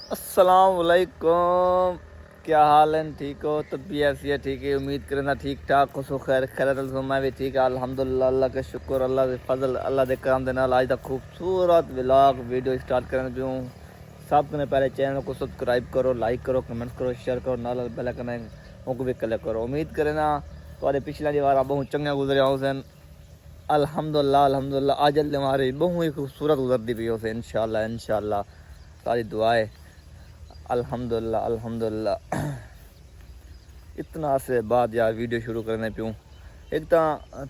अस्सलाम वालेकुम। क्या हाल है? ठीक हो? तबीयत ऐसी है? ठीक है, उम्मीद करना ठीक ठाक हो। सो खैर खैर मैं भी ठीक है अल्हम्दुलिल्लाह। अल्लाह का शुक्र, अल्लाह के फजल, अल्लाह के करम दे नाल आज तक खूबसूरत व्लॉग वीडियो स्टार्ट करने पियूँ। सब ने पहले चैनल को सब्सक्राइब करो, लाइक करो, कमेंट्स करो, शेयर करो, नाल बेल आइकन को भी क्लिक करो। उम्मीद करना तो पिछला जी वार बहुत चंगा गुजरिया हुसैन। अल्हम्दुलिल्लाह अल्हम्दुलिल्लाह आज हमारी बहुत ही खूबसूरत गुजरती पी हुसैन। इंशाल्लाह इंशाल्लाह सारी दुआएं। अल्हम्दुलिल्लाह अल्हम्दुलिल्लाह। इतना से बाद यार वीडियो शुरू करने पियूँ। एक तो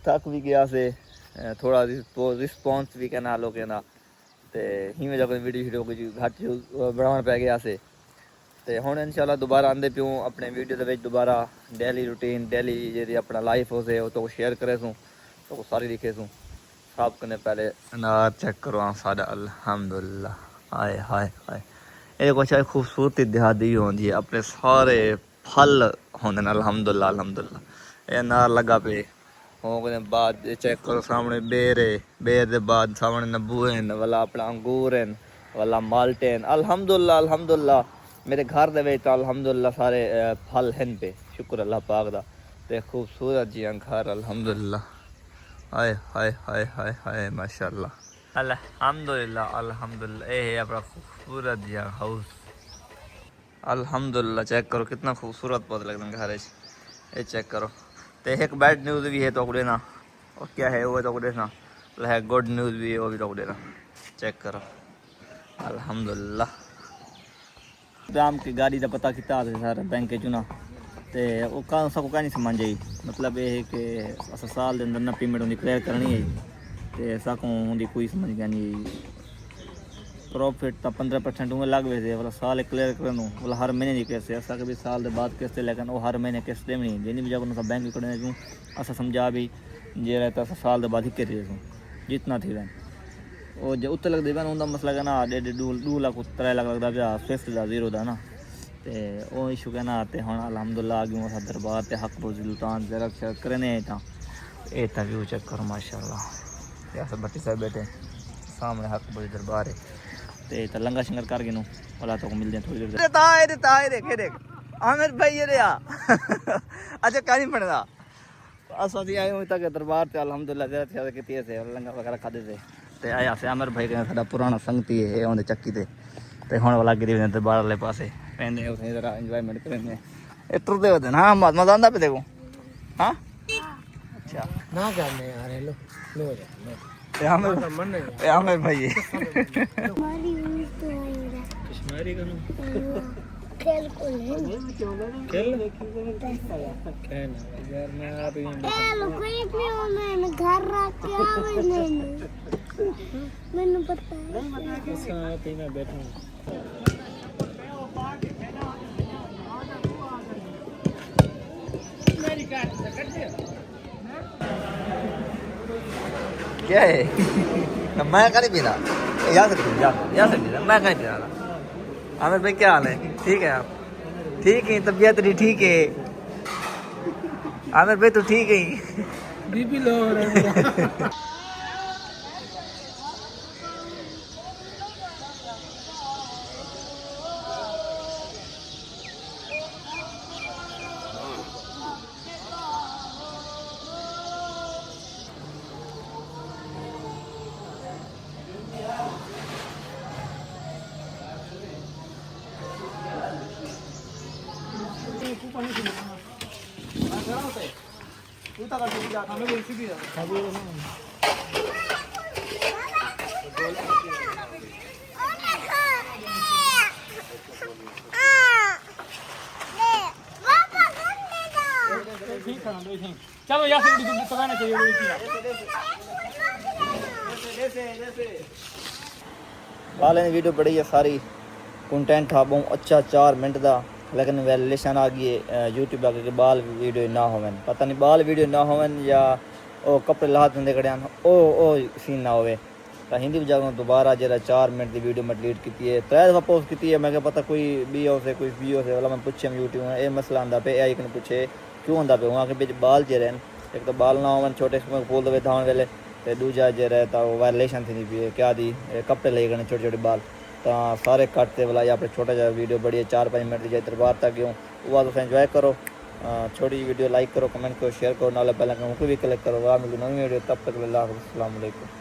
थक भी गया से, थोड़ा रिस्पॉन्स भी कहना लोग कहना तो हिमें जब वीडियो शुरू हो गई घट बढ़ाना पै गया से। तो हुण इंशाल्लाह दोबारा आंदे पियूँ अपने वीडियो के दोबारा डेली रूटीन डेली जी अपना लाइफ हो से तो शेयर करे सूँ तो सारी दिखे सूँ। सब कने पहले अनार चेक करो सारा अल्हम्दुलिल्लाह। हाय हाय हाय ये कुछ खूबसूरती दिहादी होती है अपने सारे फल होंगे अल्हम्दुलिल्लाह अल्हम्दुलिल्लाह। ये अनार लगा पे होने बाद चेक करो सामने बेर है, बेर के बाद सामने नब्बू हैं वाला अपना अंगूर हैं वाला माल्टे हैं। अल्हम्दुलिल्लाह अल्हम्दुलिल्लाह मेरे घर दे तो अल्हम्दुलिल्लाह सारे फल हैं पे, शुक्र अल्लाह पाक दा। ते खूबसूरत जी घर अल्हम्दुलिल्लाह। हाय हाय हाय हाय हाय माशाल्लाह अल्हम्दुलिल्लाह अल्हम्दुलिल्लाह। ये है अपना खूबसूरत जी हाउस अल्हम्दुलिल्लाह। चेक करो कितना खूबसूरत पौधे लगते हैं घर। ये चेक करो तो एक बैड न्यूज़ भी है तो देना और क्या है वो तो देना है, गुड न्यूज़ भी है वो भी तो देना। चेक करो अल्हम्दुलिल्लाह। दाम की गाड़ी का पता कितना सर बैंक चुना तो वो का सबको कहीं नहीं समझ आई। मतलब ये है कि अस साल के अंदर ना पेमेंट उनकी क्लियर करनी है तो साकों उनकी कोई समझ गया नहीं। प्रॉफिट तो 15% उमें लग वैसे वाला साल क्लियर करने वाला हर महीने की किस्त है। असा भी साल के बाद किस्त लेकिन वो हर महीने किस्त देनी जिन भी जगह बैंक करने क्यों असा समझा भी जे रहता अस साल के बाद ही कर जितना थी रहे वो जो उत्तर लगते पे उनका मसला कहना 2 लाख 3 लाख लगता पाया स्विफ्ट का जीरो का ना तो वो इशू कहना तो हम अल्हम्दुलिल्लाह आ गए अस दरबार से हक बुजुल्तान जरा करने तो व्यू चेक करो माशाल्लाह। अस भट्टी साहब बैठे सामने हक बुज दरबार है तो लंगा शंगर कर गए वाला तो मिलते हैं थोड़ी देर देखे देख आमिर भाई ये रहा अच्छा कहीं पड़ता अस आए हुए तक दरबार से अल्हम्दुलिल्लाह ज़्यादा की से लंगर वगैरह खाते थे तो आया से आमिर भाई का साਡਾ पुराना संगती है आंदे चक्की ते ते हुण वाला गिरी दरबार वाले पासे पैंदे उसे जरा एंजॉयमेंट करने ए टुरदे होते ना मजा आंदा पे देखो। हाँ अच्छा ना करने यार लो लो ए आमिर भाई कश्मीरी का खेल को खेल यार मैं आप ही कोई भी हो मैं घर रख के आवे मैंने पता है साथ ही मैं बैठूं मेरी काट दे क्या है ना मैं कहीं पीना याद सकती मैं कहीं पीना। आमिर भाई क्या हाल है? ठीक है आप ठीक है? तबीयत नहीं ठीक है? आमिर भाई तो ठीक है? बीपी लो हो रहा है चलो यहाँ से पकाना चाहिए वाले ने वीडियो बड़ी है सारी कंटेंट था बहुत अच्छा 4 मिनट का लेकिन वैलिडेशन आ गई यूट्यूब आगे के बाल वीडियो ना होवन पता नहीं बाल वीडियो ना होवन या ओ कपड़े ला देंगे कड़े ओ सीन ना होवे तो हिंदी जगह दोबारा जरा 4 मिनट की वीडियो मैं डिलीट की है 3 दफ़ा पोस्ट की है। मैं क्या पता कोई बी हो से कोई बी हो से वाला मैं पूछे यूट्यूब में ये मसला आंदा पे आई कने पूछे क्यों आंदा पे वहाँ के बिच बाल जे रहन एक तो बाल ना होवन छोटे फूल दे धावन वेले तो दूजा जे रहे तो वायलेशन थी पी क्या दी कपड़े ले गए छोटे छोटे बाल ਤਾਂ ਸਾਰੇ ਕੱਟ ਤੇ ਬੁਲਾਇਆ ਆਪਣੇ ਛੋਟਾ ਜਿਹਾ ਵੀਡੀਓ ਬੜੀ 4-5 ਮਿੰਟ ਦੀ ਜੇ ਬਾਹਰ तक क्यों वो तुम इंजॉय करो। छोटी वीडियो लाइक करो, कमेंट करो, शेयर करो, नाले बेल आइकन को भी क्लिक करो। मिलूँ नवी वीडियो, तब तक अल्लाह हाफ़िज़, अस्सलाम वालेकुम।